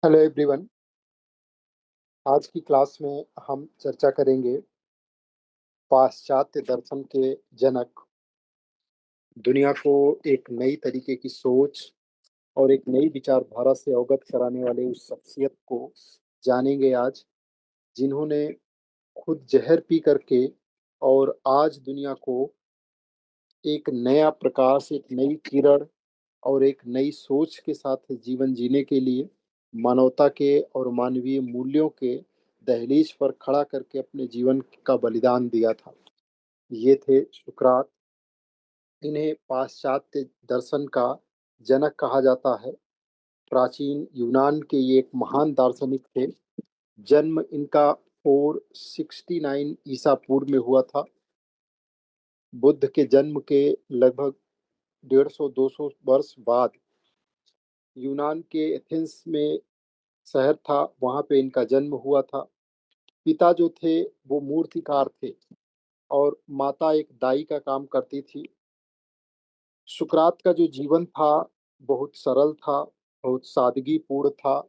Hello everyone. आज की class में हम चर्चा करेंगे पाश्चात्य दर्शन के जनक, दुनिया को एक नई तरीके की सोच और एक नई विचारधारा से अवगत कराने वाले उस शख्सियत को जानेंगे आज, जिन्होंने खुद जहर पी करके और आज दुनिया को एक नया प्रकाश, एक नई किरण और एक नई सोच के साथ जीवन जीने के लिए मानवता के और मानवीय मूल्यों के दहलीज पर खड़ा करके अपने जीवन का बलिदान दिया था। ये थे सुकरात। इन्हें पाश्चात्य दर्शन का जनक कहा जाता है। प्राचीन यूनान के ये एक महान दार्शनिक थे। जन्म इनका 469 ईसा पूर्व में हुआ था। बुद्ध के जन्म के लगभग 150-200 वर्ष बाद यूनान के एथेंस में शहर था, वहां पे इनका जन्म हुआ था। पिता जो थे वो मूर्तिकार थे और माता एक दाई का काम करती थी। सुकरात का जो जीवन था बहुत सरल था, बहुत सादगीपूर्ण था।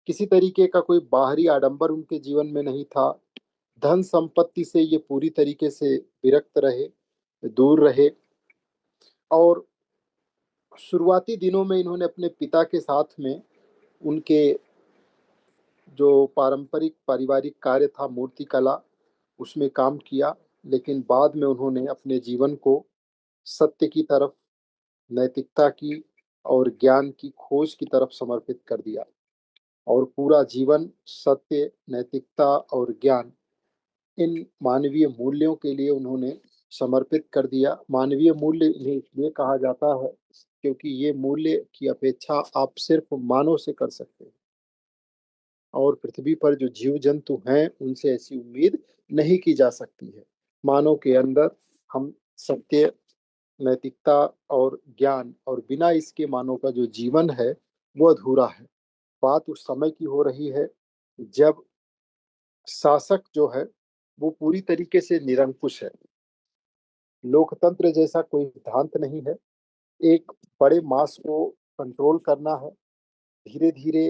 किसी तरीके का कोई बाहरी आडंबर उनके जीवन में नहीं था। धन संपत्ति से ये पूरी तरीके से विरक्त रहे, दूर रहे। और शुरुआती दिनों में इन्होंने अपने पिता के साथ में उनके जो पारंपरिक पारिवारिक कार्य था मूर्ति कला, उसमें काम किया। लेकिन बाद में उन्होंने अपने जीवन को सत्य की तरफ, नैतिकता की और ज्ञान की खोज की तरफ समर्पित कर दिया। और पूरा जीवन सत्य, नैतिकता और ज्ञान, इन मानवीय मूल्यों के लिए उन्होंने समर्पित कर दिया। मानवीय मूल्य इन्हें इसलिए कहा जाता है क्योंकि ये मूल्य की अपेक्षा आप सिर्फ मानव से कर सकते हैं, और पृथ्वी पर जो जीव जंतु हैं उनसे ऐसी उम्मीद नहीं की जा सकती है। मानव के अंदर हम सत्य, नैतिकता और ज्ञान, और बिना इसके मानव का जो जीवन है वो अधूरा है। बात उस समय की हो रही है जब शासक जो है वो पूरी तरीके से निरंकुश है। लोकतंत्र जैसा कोई सिद्धांत नहीं है। एक बड़े मास को कंट्रोल करना है। धीरे धीरे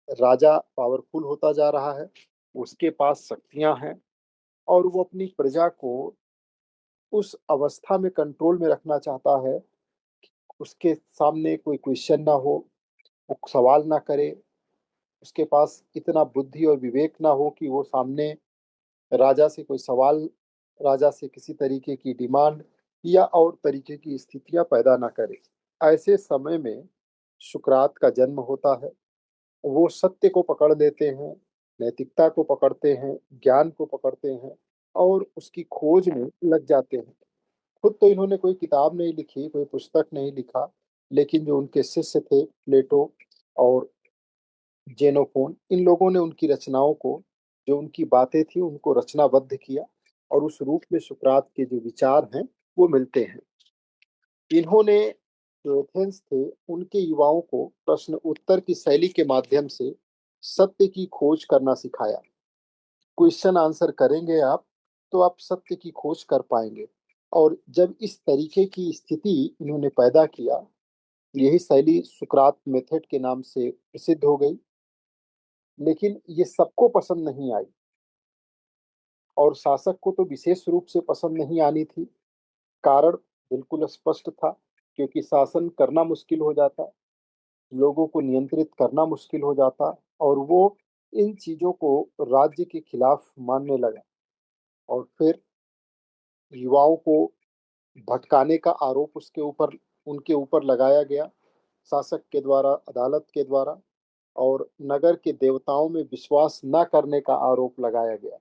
राजा पावरफुल होता जा रहा है, उसके पास शक्तियां हैं और वो अपनी प्रजा को उस अवस्था में कंट्रोल में रखना चाहता है, उसके सामने कोई क्वेश्चन ना हो, वो सवाल ना करे, उसके पास इतना बुद्धि और विवेक ना हो कि वो सामने राजा से कोई सवाल, राजा से किसी तरीके की डिमांड या और तरीके की स्थितियां पैदा ना करे। ऐसे समय में सुकरात का जन्म होता है। वो सत्य को पकड़ लेते हैं, नैतिकता को पकड़ते हैं, ज्ञान को पकड़ते हैं और उसकी खोज में लग जाते हैं। खुद तो इन्होंने कोई किताब नहीं लिखी, कोई पुस्तक नहीं लिखा, लेकिन जो उनके शिष्य थे प्लेटो और जेनोफोन, इन लोगों ने उनकी रचनाओं को, जो उनकी बातें थी उनको रचनाबद्ध किया और उस रूप में सुकरात के जो विचार हैं वो मिलते हैं। इन्होंने जो एथेंस थे उनके युवाओं को प्रश्न उत्तर की शैली के माध्यम से सत्य की खोज करना सिखाया। क्वेश्चन आंसर करेंगे आप तो आप सत्य की खोज कर पाएंगे। और जब इस तरीके की स्थिति इन्होंने पैदा किया, यही शैली सुकरात मेथड के नाम से प्रसिद्ध हो गई। लेकिन ये सबको पसंद नहीं आई और शासक को तो विशेष रूप से पसंद नहीं आनी थी। कारण बिल्कुल स्पष्ट था, क्योंकि शासन करना मुश्किल हो जाता, लोगों को नियंत्रित करना मुश्किल हो जाता और वो इन चीजों को राज्य के खिलाफ मानने लगा। और फिर युवाओं को भटकाने का आरोप उसके ऊपर उनके ऊपर लगाया गया, शासक के द्वारा, अदालत के द्वारा। और नगर के देवताओं में विश्वास न करने का आरोप लगाया गया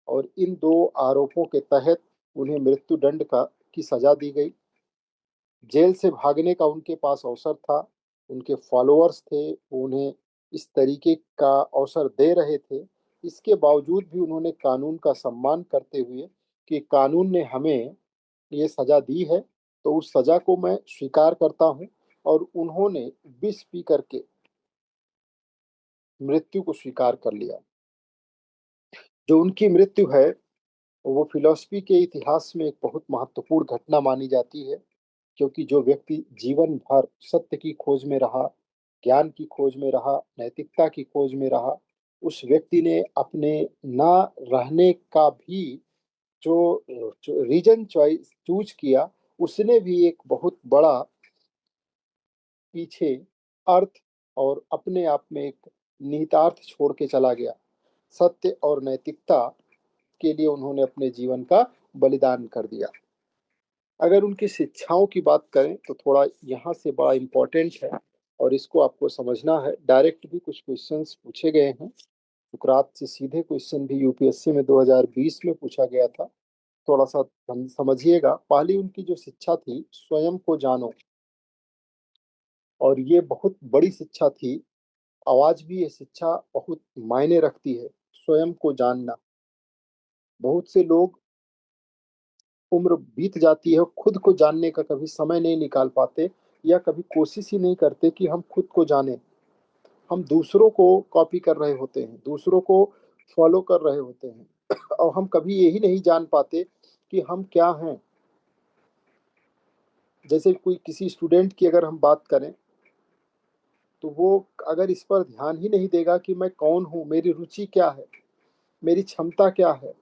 और इन दो आरोपों के तहत उन्हें मृत्युदंड का की सजा दी गई। जेल से भागने का उनके पास अवसर था, उनके फॉलोअर्स थे, वो उन्हें इस तरीके का अवसर दे रहे थे। इसके बावजूद भी उन्होंने कानून का सम्मान करते हुए कि कानून ने हमें ये सजा दी है तो उस सजा को मैं स्वीकार करता हूँ, और उन्होंने विष पी करके मृत्यु को स्वीकार कर लिया। जो उनकी मृत्यु है वो फिलॉसफी के इतिहास में एक बहुत महत्वपूर्ण घटना मानी जाती है, क्योंकि जो व्यक्ति जीवन भर सत्य की खोज में रहा, ज्ञान की खोज में रहा, नैतिकता की खोज में रहा, उस व्यक्ति ने अपने ना रहने का भी जो रीजन चॉइस चूज किया, उसने भी एक बहुत बड़ा पीछे अर्थ और अपने आप में एक निहितार्थ छोड़ के चला गया। सत्य और नैतिकता के लिए उन्होंने अपने जीवन का बलिदान कर दिया। अगर उनकी शिक्षाओं की बात करें तो थोड़ा यहाँ से बड़ा इम्पोर्टेंट है और इसको आपको समझना है। डायरेक्ट भी कुछ क्वेश्चंस पूछे गए हैं। सुकरात से सीधे क्वेश्चन भी यूपीएससी में 2020 में पूछा गया था। थोड़ा सा समझिएगा। पहली उनकी जो शिक्षा थी, स्वयं को जानो, और ये बहुत बड़ी शिक्षा थी। आज भी ये शिक्षा बहुत मायने रखती है। स्वयं को जानना। बहुत से लोग, उम्र बीत जाती है, खुद को जानने का कभी समय नहीं निकाल पाते या कभी कोशिश ही नहीं करते कि हम खुद को जानें। हम दूसरों को कॉपी कर रहे होते हैं, दूसरों को फॉलो कर रहे होते हैं और हम कभी यही नहीं जान पाते कि हम क्या हैं। जैसे कोई किसी स्टूडेंट की अगर हम बात करें तो वो अगर इस पर ध्यान ही नहीं देगा कि मैं कौन हूँ, मेरी रुचि क्या है, मेरी क्षमता क्या है,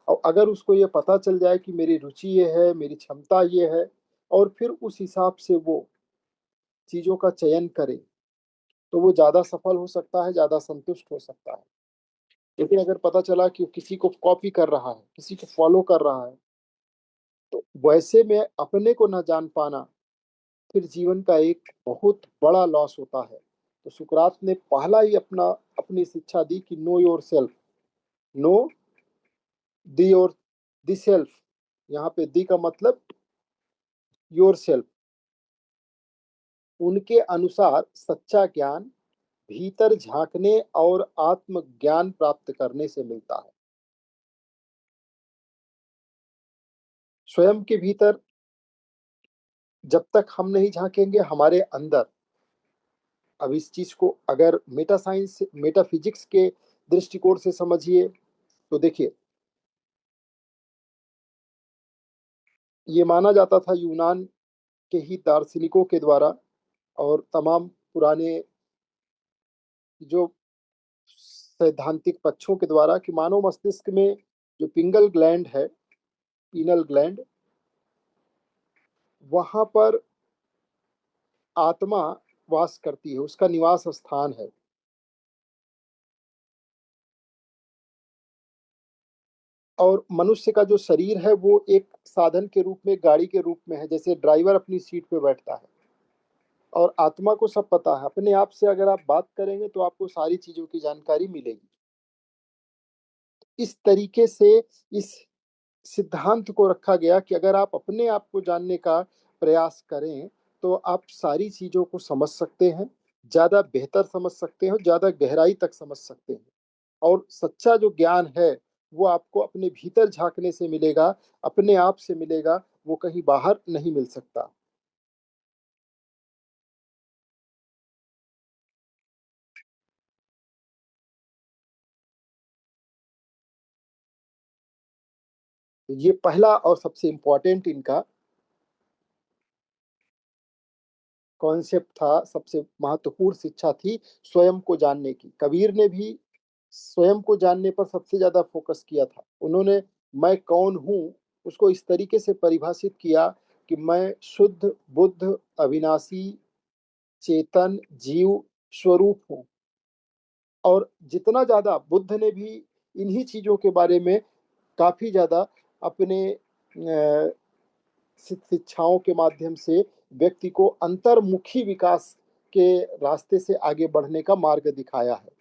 और अगर उसको ये पता चल जाए कि मेरी रुचि ये है, मेरी क्षमता ये है, और फिर उस हिसाब से वो चीजों का चयन करे, तो वो ज्यादा सफल हो सकता है, ज्यादा संतुष्ट हो सकता है। लेकिन अगर पता चला कि वो किसी को कॉपी कर रहा है, किसी को फॉलो कर रहा है, तो वैसे में अपने को न जान पाना फिर जीवन का एक बहुत बड़ा लॉस होता है। तो सुकरात ने पहला ही अपनी शिक्षा दी कि know your self. Know the your the self. यहाँ पे दी का मतलब योर सेल्फ। उनके अनुसार सच्चा ज्ञान भीतर झांकने और आत्मज्ञान प्राप्त करने से मिलता है। स्वयं के भीतर जब तक हम नहीं झांकेंगे हमारे अंदर, अब इस चीज को अगर मेटा साइंस मेटाफिजिक्स के दृष्टिकोण से समझिए तो देखिए, ये माना जाता था यूनान के ही दार्शनिकों के द्वारा और तमाम पुराने जो सैद्धांतिक पक्षों के द्वारा कि मानव मस्तिष्क में जो पिंगल ग्लैंड है, पीनल ग्लैंड, वहां पर आत्मा वास करती है, उसका निवास स्थान है। और मनुष्य का जो शरीर है वो एक साधन के रूप में, गाड़ी के रूप में है, जैसे ड्राइवर अपनी सीट पे बैठता है। और आत्मा को सब पता है। अपने आप से अगर आप बात करेंगे तो आपको सारी चीजों की जानकारी मिलेगी। इस तरीके से इस सिद्धांत को रखा गया कि अगर आप अपने आप को जानने का प्रयास करें तो आप सारी चीजों को समझ सकते हैं, ज्यादा बेहतर समझ सकते हैं, ज्यादा गहराई तक समझ सकते हैं। और सच्चा जो ज्ञान है वो आपको अपने भीतर झांकने से मिलेगा, अपने आप से मिलेगा, वो कहीं बाहर नहीं मिल सकता। ये पहला और सबसे इम्पोर्टेंट इनका कॉन्सेप्ट था, सबसे महत्वपूर्ण शिक्षा थी स्वयं को जानने की। कबीर ने भी स्वयं को जानने पर सबसे ज्यादा फोकस किया था। उन्होंने मैं कौन हूँ उसको इस तरीके से परिभाषित किया कि मैं शुद्ध बुद्ध अविनाशी चेतन जीव स्वरूप हूँ। और जितना ज्यादा बुद्ध ने भी इन्हीं चीजों के बारे में काफी ज्यादा अपने शिक्षाओं के माध्यम से व्यक्ति को अंतर्मुखी विकास के रास्ते से आगे बढ़ने का मार्ग दिखाया है।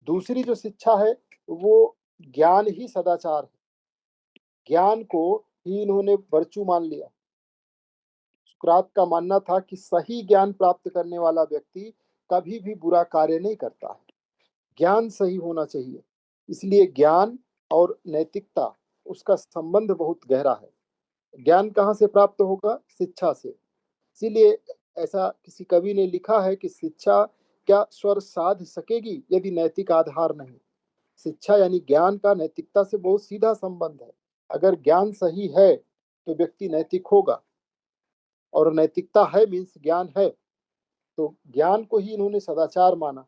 दूसरी जो शिक्षा है वो ज्ञान ही सदाचार है। ज्ञान को ही इन्होंने वर्चू मान लिया। सुकरात का मानना था कि सही ज्ञान प्राप्त करने वाला व्यक्ति कभी भी बुरा कार्य नहीं करता है। ज्ञान सही होना चाहिए। इसलिए ज्ञान और नैतिकता, उसका संबंध बहुत गहरा है। ज्ञान कहाँ से प्राप्त होगा? शिक्षा से। इसीलिए ऐसा किसी कवि ने लिखा है कि शिक्षा क्या स्वर साध सकेगी यदि नैतिक आधार नहीं। शिक्षा यानी ज्ञान का नैतिकता से बहुत सीधा संबंध है। अगर ज्ञान सही है तो व्यक्ति नैतिक होगा, और नैतिकता है मीन्स ज्ञान है, तो ज्ञान को ही इन्होंने सदाचार माना।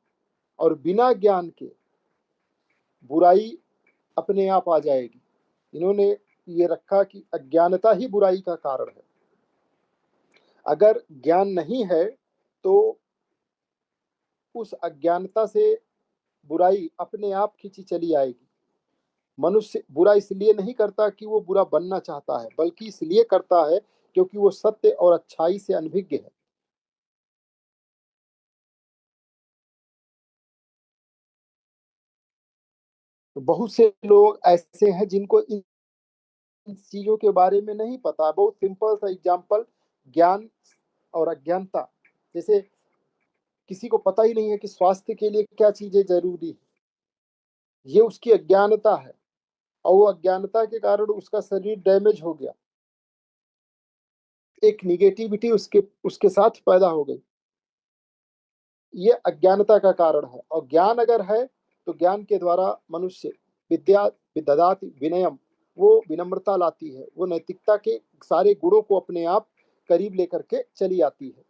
और बिना ज्ञान के बुराई अपने आप आ जाएगी। इन्होंने ये रखा कि अज्ञानता ही बुराई का कारण है। अगर ज्ञान नहीं है तो उस अज्ञानता से बुराई अपने आप खींची चली आएगी। मनुष्य बुरा इसलिए नहीं करता कि वो बुरा बनना चाहता है, बल्कि इसलिए करता है क्योंकि वो सत्य और अच्छाई से अनभिज्ञ है। तो बहुत से लोग ऐसे हैं जिनको इन चीजों के बारे में नहीं पता। बहुत सिंपल सा एग्जांपल, ज्ञान और अज्ञानता। जैसे किसी को पता ही नहीं है कि स्वास्थ्य के लिए क्या चीजें जरूरी है, ये उसकी अज्ञानता है, और वो अज्ञानता के कारण उसका शरीर डैमेज हो गया, एक निगेटिविटी उसके उसके साथ पैदा हो गई। ये अज्ञानता का कारण है। और ज्ञान अगर है तो ज्ञान के द्वारा मनुष्य विद्या विददाति विनयम, वो विनम्रता लाती है, वो नैतिकता के सारे गुणों को अपने आप करीब लेकर के चली आती है।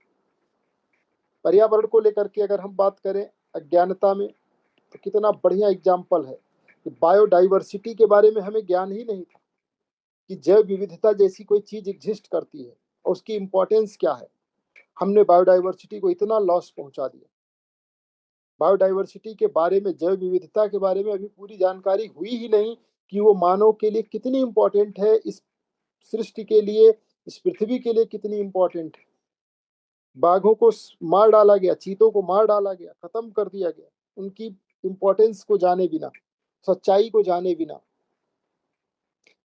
पर्यावरण को लेकर के अगर हम बात करें अज्ञानता में, तो कितना बढ़िया एग्जाम्पल है कि बायोडाइवर्सिटी के बारे में हमें ज्ञान ही नहीं था कि जैव विविधता जैसी कोई चीज एग्जिस्ट करती है और उसकी इंपॉर्टेंस क्या है। हमने बायोडाइवर्सिटी को इतना लॉस पहुंचा दिया। बायोडाइवर्सिटी के बारे में, जैव विविधता के बारे में अभी पूरी जानकारी हुई ही नहीं कि वो मानव के लिए कितनी इंपॉर्टेंट है, इस सृष्टि के लिए, इस पृथ्वी के लिए कितनी इंपॉर्टेंट है। बाघों को मार डाला गया, चीतों को मार डाला गया, खत्म कर दिया गया, उनकी इंपॉर्टेंस को जाने बिना, सच्चाई को जाने बिना।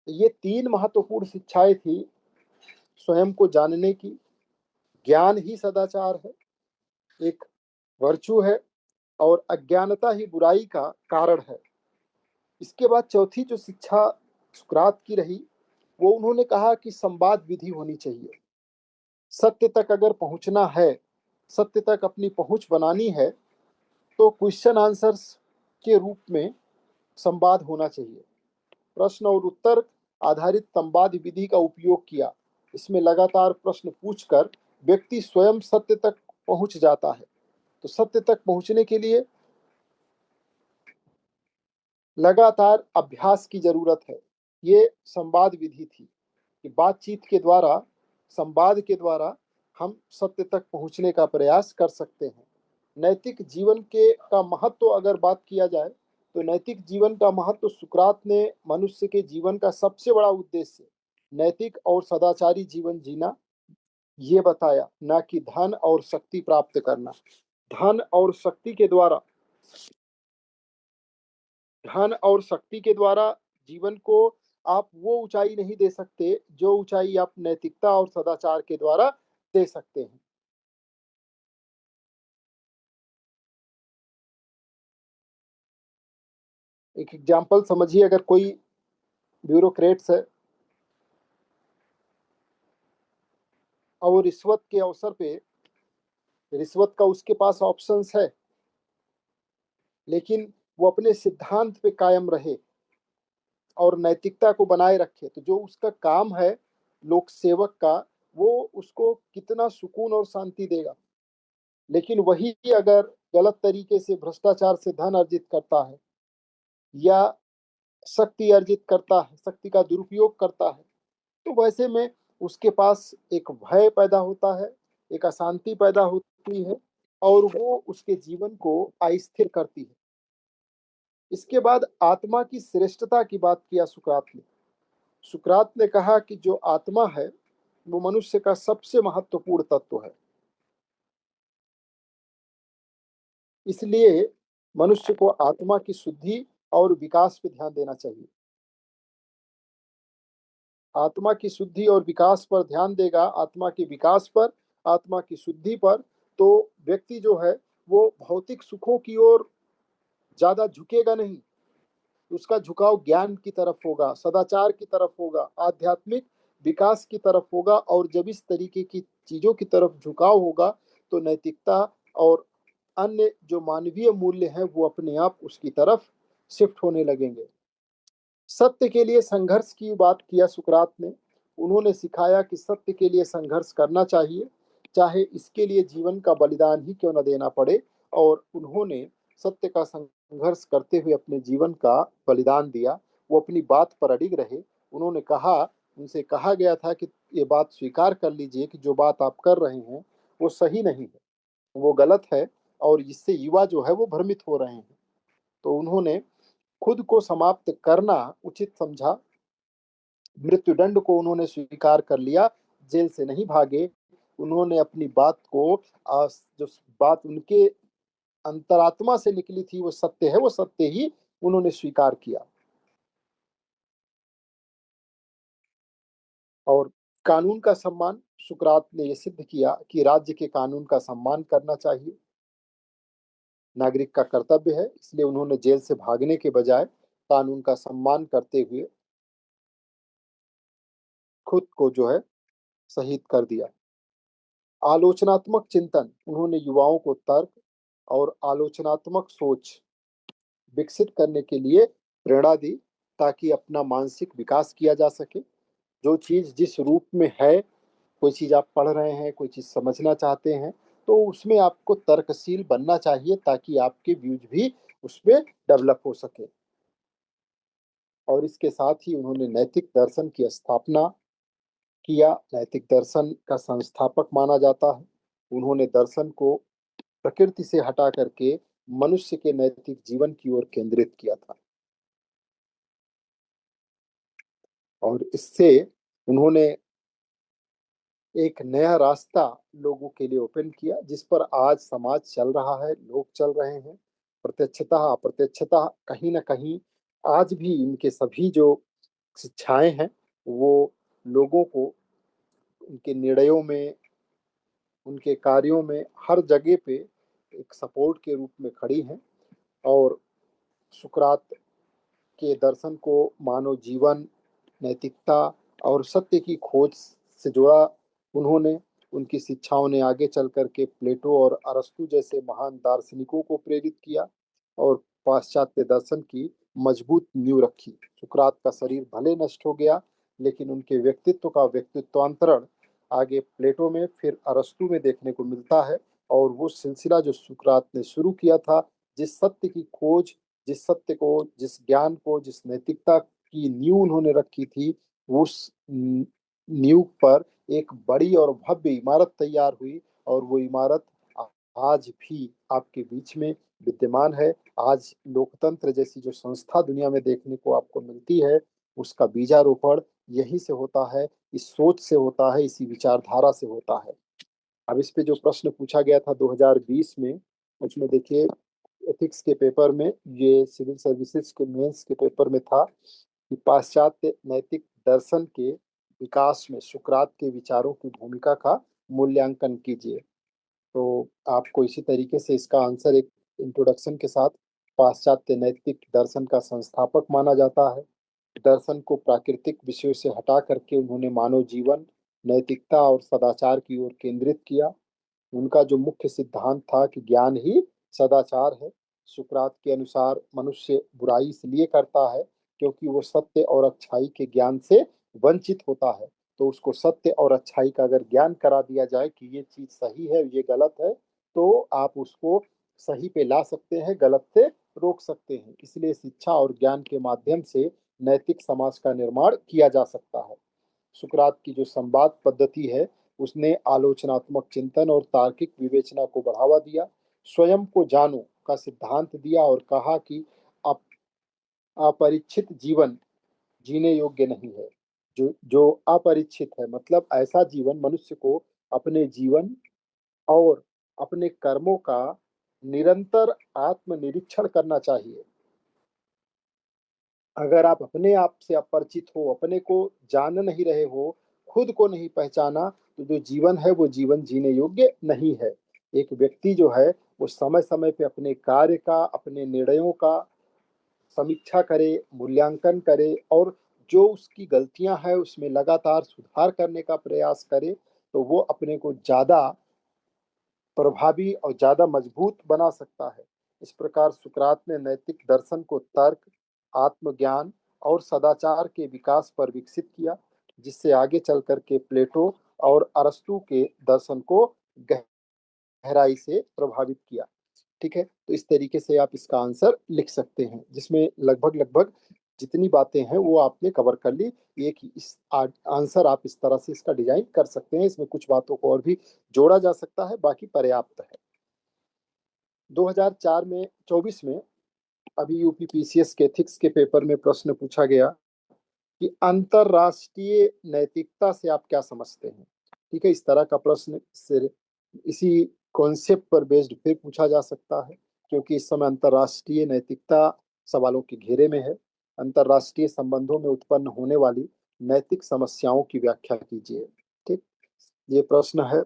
ये तीन महत्वपूर्ण शिक्षाएं थी स्वयं को जानने की। ज्ञान ही सदाचार है, एक वर्चू है, और अज्ञानता ही बुराई का कारण है। इसके बाद चौथी जो शिक्षा सुकरात की रही, वो उन्होंने कहा कि संवाद विधि होनी चाहिए। सत्य तक अगर पहुंचना है, सत्य तक अपनी पहुंच बनानी है, तो क्वेश्चन आंसर्स के रूप में संवाद होना चाहिए। प्रश्न और उत्तर आधारित संवाद विधि का उपयोग किया। इसमें लगातार प्रश्न पूछकर व्यक्ति स्वयं सत्य तक पहुंच जाता है। तो सत्य तक पहुंचने के लिए लगातार अभ्यास की जरूरत है। ये संवाद विधि थी कि बातचीत के द्वारा, संवाद के द्वारा हम सत्य तक पहुंचने का प्रयास कर सकते हैं। नैतिक जीवन के का महत्व अगर बात किया जाए, तो नैतिक जीवन का महत्व सुकरात ने मनुष्य के जीवन का सबसे बड़ा उद्देश्य नैतिक और सदाचारी जीवन जीना ये बताया, ना कि धन और शक्ति प्राप्त करना। धन और शक्ति के द्वारा, धन और शक्ति के द्वारा जीवन को आप वो ऊंचाई नहीं दे सकते जो ऊंचाई आप नैतिकता और सदाचार के द्वारा दे सकते हैं। एक एग्जाम्पल समझिए, अगर कोई ब्यूरोक्रेट्स है और वो रिश्वत के अवसर पे, रिश्वत का उसके पास ऑप्शंस है, लेकिन वो अपने सिद्धांत पे कायम रहे और नैतिकता को बनाए रखे, तो जो उसका काम है लोक सेवक का, वो उसको कितना सुकून और शांति देगा। लेकिन वही अगर गलत तरीके से भ्रष्टाचार से धन अर्जित करता है, या शक्ति अर्जित करता है, शक्ति का दुरुपयोग करता है, तो वैसे में उसके पास एक भय पैदा होता है, एक अशांति पैदा होती है, और वो उसके जीवन को अस्थिर करती है। इसके बाद आत्मा की श्रेष्ठता की बात किया सुकरात ने। सुकरात ने कहा कि जो आत्मा है वो मनुष्य का सबसे महत्वपूर्ण तत्व है। इसलिए मनुष्य को आत्मा की शुद्धि और विकास पे ध्यान देना चाहिए। आत्मा की शुद्धि और विकास पर ध्यान देगा, आत्मा के विकास पर, आत्मा की शुद्धि पर, तो व्यक्ति जो है वो भौतिक सुखों की ओर ज्यादा झुकेगा नहीं। उसका झुकाव ज्ञान की तरफ होगा, सदाचार की तरफ होगा, आध्यात्मिक विकास की तरफ होगा। और जब इस तरीके की चीजों की तरफ झुकाव होगा, तो नैतिकता और अन्य जो मानवीय मूल्य हैं वो अपने आप उसकी तरफ शिफ्ट होने लगेंगे। सत्य के लिए संघर्ष की बात किया सुकरात ने। उन्होंने सिखाया कि सत्य के लिए संघर्ष करना चाहिए, चाहे इसके लिए जीवन का बलिदान ही क्यों न देना पड़े। और उन्होंने सत्य का संघर्ष करते हुए अपने जीवन का बलिदान दिया। वो अपनी बात पर अडिग रहे। उन्होंने कहा, उनसे कहा गया था कि ये बात स्वीकार कर लीजिए कि जो बात आप कर रहे हैं वो सही नहीं है, वो गलत है, और इससे युवा जो है वो भ्रमित हो रहे हैं। तो उन्होंने खुद को समाप्त करना उचित समझा। मृत्युदंड को उन्होंने स्वीकार कर लिया, जेल से नहीं भागे। उन्होंने अपनी बात को, जो बात उनके अंतरात्मा से निकली थी वो सत्य है, वो सत्य ही उन्होंने स्वीकार किया। और कानून का सम्मान, सुकरात ने यह सिद्ध किया कि राज्य के कानून का सम्मान करना चाहिए, नागरिक का कर्तव्य है। इसलिए उन्होंने जेल से भागने के बजाय कानून का सम्मान करते हुए खुद को जो है शहीद कर दिया। आलोचनात्मक चिंतन, उन्होंने युवाओं को तर्क और आलोचनात्मक सोच विकसित करने के लिए प्रेरणा दी, ताकि अपना मानसिक विकास किया जा सके। जो चीज जिस रूप में है, कोई चीज आप पढ़ रहे हैं, कोई चीज समझना चाहते हैं, तो उसमें आपको तर्कशील बनना चाहिए, ताकि आपके व्यूज भी उसमें डेवलप हो सके। और इसके साथ ही उन्होंने नैतिक दर्शन की स्थापना किया। नैतिक दर्शन का संस्थापक माना जाता है। उन्होंने दर्शन को प्रकृति से हटा करके मनुष्य के नैतिक जीवन की ओर केंद्रित किया था। और इससे उन्होंने एक नया रास्ता लोगों के लिए ओपन किया, जिस पर आज समाज चल रहा है, लोग चल रहे हैं। प्रत्यक्षता अप्रत्यक्षता कहीं ना कहीं आज भी इनके सभी जो शिक्षाएं हैं वो लोगों को उनके निर्णयों में, उनके कार्यों में, हर जगह पे एक सपोर्ट के रूप में खड़ी हैं। और सुकरात के दर्शन को मानव जीवन, नैतिकता और सत्य की खोज से जोड़ा। उन्होंने, उनकी शिक्षाओं ने आगे चल करके प्लेटो और अरस्तु जैसे महान दार्शनिकों को प्रेरित किया और पाश्चात्य दर्शन की मजबूत नींव रखी। सुकरात का शरीर भले नष्ट हो गया, लेकिन उनके व्यक्तित्व का व्यक्तित्वांतरण आगे प्लेटो में, फिर अरस्तु में देखने को मिलता है। और वो सिलसिला जो सुकरात ने शुरू किया था, जिस सत्य की खोज, जिस सत्य को, जिस ज्ञान को, जिस नैतिकता की नींव उन्होंने रखी थी, उस नींव पर एक बड़ी और भव्य इमारत तैयार हुई। और वो इमारत आज भी आपके बीच में विद्यमान है। आज लोकतंत्र जैसी जो संस्था दुनिया में देखने को आपको मिलती है, उसका बीजारोपण यहीं से होता है, इस सोच से होता है, इसी विचारधारा से होता है। अब इस पे जो प्रश्न पूछा गया था 2020 में, उसमें देखिए एथिक्स के पेपर में, ये सिविल सर्विसेज के मेंस के पेपर में था कि पाश्चात्य नैतिक दर्शन के विकास में सुकरात के विचारों की भूमिका का मूल्यांकन कीजिए। तो आपको इसी तरीके से इसका आंसर एक इंट्रोडक्शन के साथ, पाश्चात्य नैतिक दर्शन का संस्थापक माना जाता है। दर्शन को प्राकृतिक विषयों से हटा करके उन्होंने मानव जीवन, नैतिकता और सदाचार की ओर केंद्रित किया। उनका जो मुख्य सिद्धांत था कि ज्ञान ही सदाचार है। सुकरात के अनुसार मनुष्य बुराई इसलिए करता है क्योंकि वो सत्य और अच्छाई के ज्ञान से वंचित होता है। तो उसको सत्य और अच्छाई का अगर ज्ञान करा दिया जाए कि ये चीज सही है, ये गलत है, तो आप उसको सही पे ला सकते हैं, गलत से रोक सकते हैं। इसलिए शिक्षा और ज्ञान के माध्यम से नैतिक समाज का निर्माण किया जा सकता है। सुकरात की जो संवाद पद्धति है, उसने आलोचनात्मक चिंतन और तार्किक विवेचना को बढ़ावा दिया। स्वयं को जानो का सिद्धांत दिया और कहा कि अप, अपरिचित जीवन जीने योग्य नहीं है। जो जो अपरिचित है, मतलब ऐसा जीवन, मनुष्य को अपने जीवन और अपने कर्मों का निरंतर आत्मनिरीक्षण करना चाहिए। अगर आप अपने आप से अपरिचित हो, अपने को जान नहीं रहे हो, खुद को नहीं पहचाना, तो जो जीवन है वो जीवन जीने योग्य नहीं है। एक व्यक्ति जो है वो समय समय पे अपने कार्य का, अपने निर्णयों का समीक्षा करे, मूल्यांकन करे, और जो उसकी गलतियां हैं उसमें लगातार सुधार करने का प्रयास करे, तो वो अपने को ज्यादा प्रभावी और ज्यादा मजबूत बना सकता है। इस प्रकार सुकरात ने नैतिक दर्शन को तर्क, आत्मज्ञान और सदाचार के विकास पर विकसित किया। जिससे आगे चल कर के प्लेटो और अरस्तु के दर्शन को गहराई से प्रभावित किया। ठीक है, तो इस तरीके से आप इसका आंसर लिख सकते हैं, जिसमें लगभग लगभग जितनी बातें हैं वो आपने कवर कर ली। एक इस आंसर आप इस तरह से इसका डिजाइन कर सकते हैं। इसमें कुछ बातों को और भी जोड़ा जा सकता है, बाकी पर्याप्त है। 2004 में 24 में अभी यूपीपीसीएस के एथिक्स के पेपर में प्रश्न पूछा गया कि अंतरराष्ट्रीय नैतिकता से आप क्या समझते हैं। ठीक है, इस तरह का प्रश्न सिर्फ इसी कॉन्सेप्ट पर बेस्ड फिर पूछा जा सकता है, क्योंकि इस समय अंतरराष्ट्रीय नैतिकता सवालों के घेरे में है। अंतरराष्ट्रीय संबंधों में उत्पन्न होने वाली नैतिक समस्याओं की व्याख्या कीजिए। ठीक, ये प्रश्न है।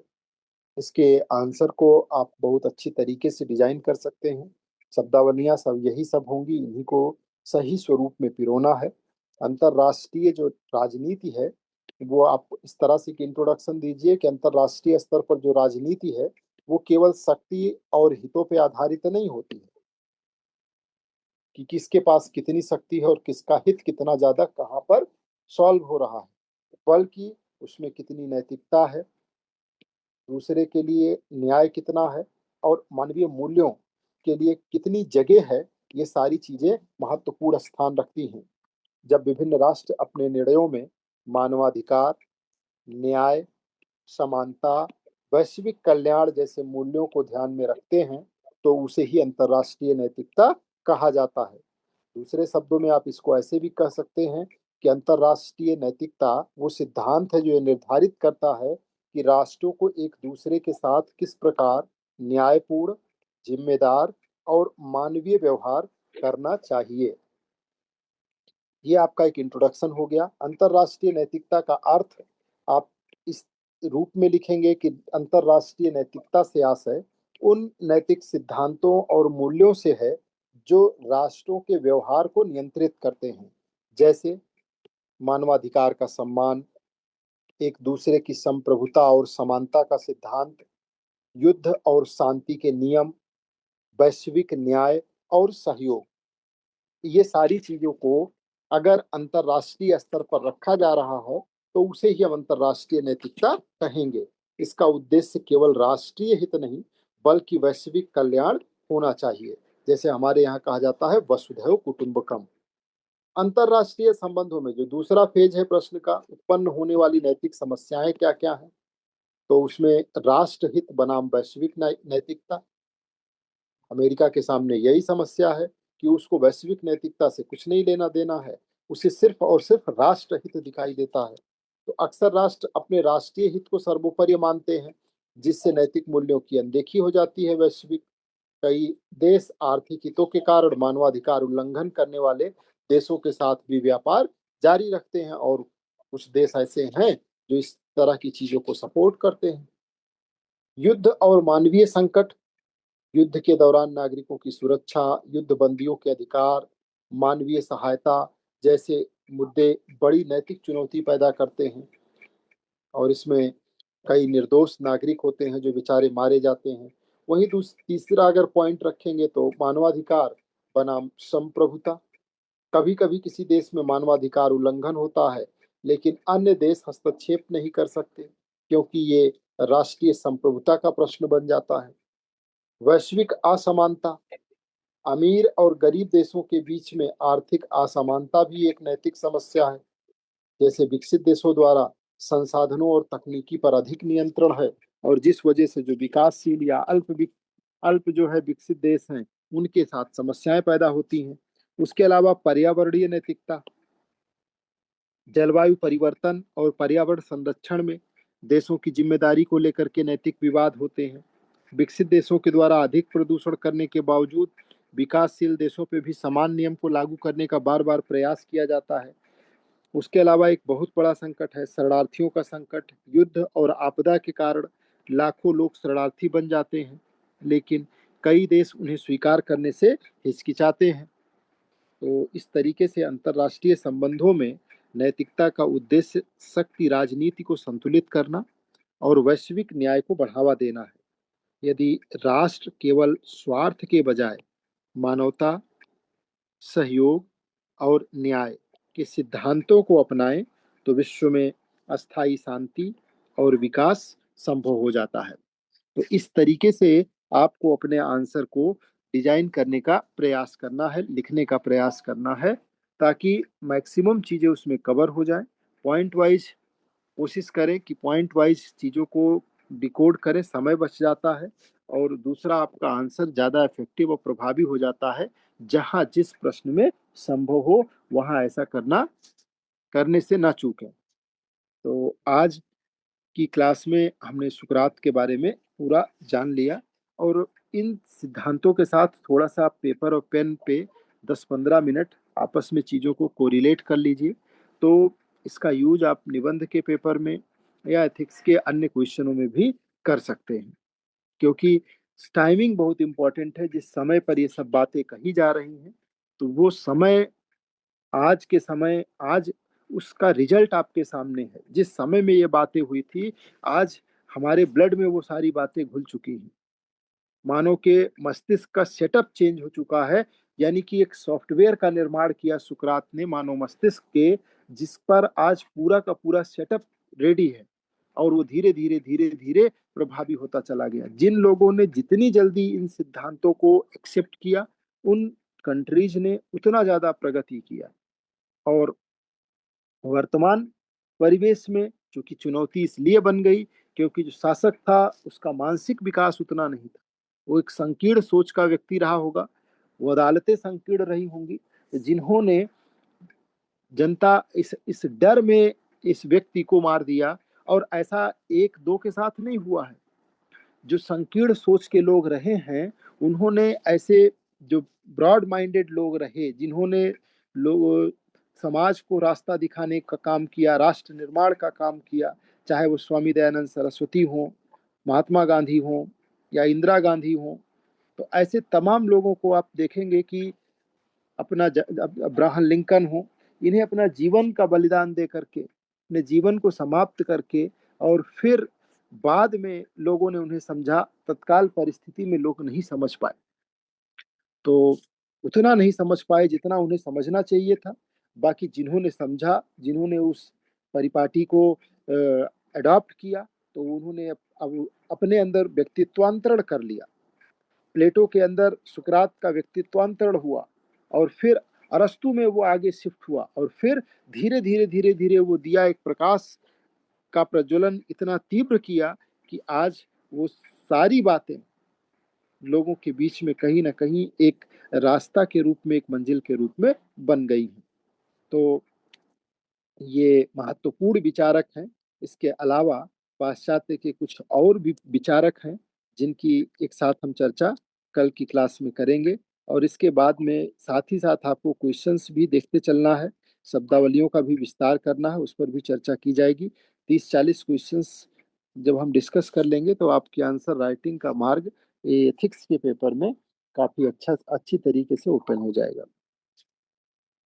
इसके आंसर को आप बहुत अच्छी तरीके से डिजाइन कर सकते हैं। शब्दावलियां सब यही सब होंगी, इन्हीं को सही स्वरूप में पिरोना है। अंतरराष्ट्रीय जो राजनीति है वो आप इस तरह से इंट्रोडक्शन दीजिए कि अंतरराष्ट्रीय स्तर पर जो राजनीति है वो केवल शक्ति और हितों पे आधारित नहीं होती है कि किसके पास कितनी शक्ति है और किसका हित कितना ज्यादा कहाँ पर सॉल्व हो रहा है, बल्कि उसमें कितनी नैतिकता है, दूसरे के लिए न्याय कितना है, और मानवीय मूल्यों के लिए कितनी जगह है। ये सारी चीजें महत्वपूर्ण स्थान रखती हैं। जब विभिन्न राष्ट्र अपने निर्णयों में मानवाधिकार, न्याय, समानता, वैश्विक कल्याण जैसे मूल्यों को ध्यान में रखते हैं तो उसे ही अंतर्राष्ट्रीय नैतिकता कहा जाता है। दूसरे शब्दों में आप इसको ऐसे भी कह सकते हैं कि अंतर्राष्ट्रीय नैतिकता वो सिद्धांत है जो ये निर्धारित करता है कि राष्ट्रों को एक दूसरे के साथ किस प्रकार न्यायपूर्ण, जिम्मेदार और मानवीय व्यवहार करना चाहिए। ये आपका एक इंट्रोडक्शन हो गया। अंतर्राष्ट्रीय नैतिकता का अर्थ आप इस रूप में लिखेंगे कि अंतर्राष्ट्रीय नैतिकता से आशय उन नैतिक सिद्धांतों और मूल्यों से है जो राष्ट्रों के व्यवहार को नियंत्रित करते हैं, जैसे मानवाधिकार का सम्मान, एक दूसरे की संप्रभुता और समानता का सिद्धांत, युद्ध और शांति के नियम, वैश्विक न्याय और सहयोग। ये सारी चीजों को अगर अंतर्राष्ट्रीय स्तर पर रखा जा रहा है तो उसे ही हम अंतर्राष्ट्रीय नैतिकता कहेंगे। इसका उद्देश्य केवल राष्ट्रीय हित नहीं बल्कि वैश्विक कल्याण होना चाहिए। जैसे हमारे यहाँ कहा जाता है वसुधैव कुटुंबकम। अंतर्राष्ट्रीय संबंधों में जो दूसरा फेज है प्रश्न का, उत्पन्न होने वाली नैतिक समस्याएं क्या क्या है, तो उसमें राष्ट्रहित बनाम वैश्विक नैतिकता। अमेरिका के सामने यही समस्या है कि उसको वैश्विक नैतिकता से कुछ नहीं लेना देना है, उसे सिर्फ और सिर्फ राष्ट्र हित दिखाई देता है। तो अक्सर राष्ट्र अपने राष्ट्रीय हित को सर्वोपरि मानते हैं, जिससे नैतिक मूल्यों की अनदेखी हो जाती है। वैश्विक कई देश आर्थिक हितों के कारण मानवाधिकार उल्लंघन करने वाले देशों के साथ भी व्यापार जारी रखते हैं, और कुछ देश ऐसे हैं जो इस तरह की चीजों को सपोर्ट करते हैं। युद्ध और मानवीय संकट, युद्ध के दौरान नागरिकों की सुरक्षा, युद्ध बंदियों के अधिकार, मानवीय सहायता जैसे मुद्दे बड़ी नैतिक चुनौती पैदा करते हैं, और इसमें कई निर्दोष नागरिक होते हैं जो बेचारे मारे जाते हैं। वहीं तीसरा अगर पॉइंट रखेंगे तो मानवाधिकार बनाम संप्रभुता। कभी कभी किसी देश में मानवाधिकार उल्लंघन होता है, लेकिन अन्य देश हस्तक्षेप नहीं कर सकते क्योंकि ये राष्ट्रीय संप्रभुता का प्रश्न बन जाता है। वैश्विक असमानता, अमीर और गरीब देशों के बीच में आर्थिक असमानता भी एक नैतिक समस्या है। जैसे विकसित देशों द्वारा संसाधनों और तकनीकी पर अधिक नियंत्रण है, और जिस वजह से जो विकासशील या अल्प जो है विकसित देश हैं उनके साथ समस्याएं पैदा होती हैं। उसके अलावा पर्यावरणीय नैतिकता, जलवायु परिवर्तन और पर्यावरण संरक्षण में देशों की जिम्मेदारी को लेकर के नैतिक विवाद होते हैं। विकसित देशों के द्वारा अधिक प्रदूषण करने के बावजूद विकासशील देशों पर भी समान नियम को लागू करने का बार बार प्रयास किया जाता है। उसके अलावा एक बहुत बड़ा संकट है शरणार्थियों का संकट। युद्ध और आपदा के कारण लाखों लोग शरणार्थी बन जाते हैं, लेकिन कई देश उन्हें स्वीकार करने से हिचकिचाते हैं। तो इस तरीके से अंतर्राष्ट्रीय संबंधों में नैतिकता का उद्देश्य शक्ति राजनीति को संतुलित करना और वैश्विक न्याय को बढ़ावा देना है। यदि राष्ट्र केवल स्वार्थ के बजाय मानवता, सहयोग और न्याय के सिद्धांतों को अपनाएं तो विश्व में अस्थायी शांति और विकास संभव हो जाता है। तो इस तरीके से आपको अपने आंसर को डिजाइन करने का प्रयास करना है, लिखने का प्रयास करना है, ताकि मैक्सिमम चीजें उसमें कवर हो जाए। पॉइंट वाइज कोशिश करें कि पॉइंट वाइज चीजों को डिकोड करें, समय बच जाता है। और दूसरा, आपका आंसर ज्यादा इफेक्टिव और प्रभावी हो जाता है। जहां जिस प्रश्न में संभव हो वहां ऐसा करने से ना चूकें। तो आज की क्लास में हमने सुकरात के बारे में पूरा जान लिया, और इन सिद्धांतों के साथ थोड़ा सा पेपर और पेन पे 10-15 मिनट आपस में चीज़ों को कोरिलेट कर लीजिए। तो इसका यूज आप निबंध के पेपर में या एथिक्स के अन्य क्वेश्चनों में भी कर सकते हैं, क्योंकि टाइमिंग बहुत इंपॉर्टेंट है। जिस समय पर ये सब बातें कही जा रही हैं, तो वो समय, आज के समय, आज उसका रिजल्ट आपके सामने है। जिस समय में ये बातें हुई थी, आज हमारे ब्लड में वो सारी बातें घुल चुकी हैं। मानव के मस्तिष्क का सेटअप चेंज हो चुका है। यानी कि एक सॉफ्टवेयर का निर्माण किया सुकरात ने मानव मस्तिष्क के, जिस पर आज पूरा का पूरा सेटअप रेडी है। और वो धीरे धीरे धीरे धीरे प्रभावी होता चला गया। जिन लोगों ने जितनी जल्दी इन सिद्धांतों को एक्सेप्ट किया, उन कंट्रीज ने उतना ज्यादा प्रगति किया। और वर्तमान परिवेश में चूंकि चुनौती इसलिए बन गई, क्योंकि जो शासक था उसका मानसिक विकास उतना नहीं था। वो एक संकीर्ण सोच का व्यक्ति रहा होगा, वो अदालतें संकीर्ण रही होंगी, जिन्होंने जनता इस डर में इस व्यक्ति को मार दिया। और ऐसा एक दो के साथ नहीं हुआ है। जो संकीर्ण सोच के लोग रहे हैं, उन्होंने ऐसे, जो ब्रॉड माइंडेड लोग रहे, जिन्होंने लोग समाज को रास्ता दिखाने का काम किया, राष्ट्र निर्माण का काम किया, चाहे वो स्वामी दयानंद सरस्वती हो, महात्मा गांधी हो, या इंदिरा गांधी हो, तो ऐसे तमाम लोगों को आप देखेंगे कि अपना अब्राहम लिंकन हो, इन्हें अपना जीवन का बलिदान दे करके, अपने जीवन को समाप्त करके, और फिर बाद में लोगों ने उन्हें समझा। तत्काल परिस्थिति में लोग नहीं समझ पाए, तो उतना नहीं समझ पाए जितना उन्हें समझना चाहिए था। बाकी जिन्होंने समझा, जिन्होंने उस परिपाटी को अडॉप्ट किया, तो उन्होंने अब अपने अंदर व्यक्तित्वांतरण कर लिया। प्लेटो के अंदर सुकरात का व्यक्तित्वांतरण हुआ, और फिर अरस्तु में वो आगे शिफ्ट हुआ, और फिर धीरे धीरे धीरे धीरे वो दिया एक प्रकाश का प्रज्वलन इतना तीव्र किया कि आज वो सारी बातें लोगों के बीच में कहीं ना कहीं एक रास्ता के रूप में, एक मंजिल के रूप में बन गई है। तो ये महत्वपूर्ण विचारक हैं। इसके अलावा पाश्चात्य के कुछ और भी विचारक हैं, जिनकी एक साथ हम चर्चा कल की क्लास में करेंगे। और इसके बाद में साथ ही साथ आपको क्वेश्चंस भी देखते चलना है, शब्दावलियों का भी विस्तार करना है, उस पर भी चर्चा की जाएगी। 30-40 क्वेश्चंस जब हम डिस्कस कर लेंगे, तो आपकी आंसर राइटिंग का मार्ग एथिक्स के पेपर में काफी अच्छी तरीके से ओपन हो जाएगा।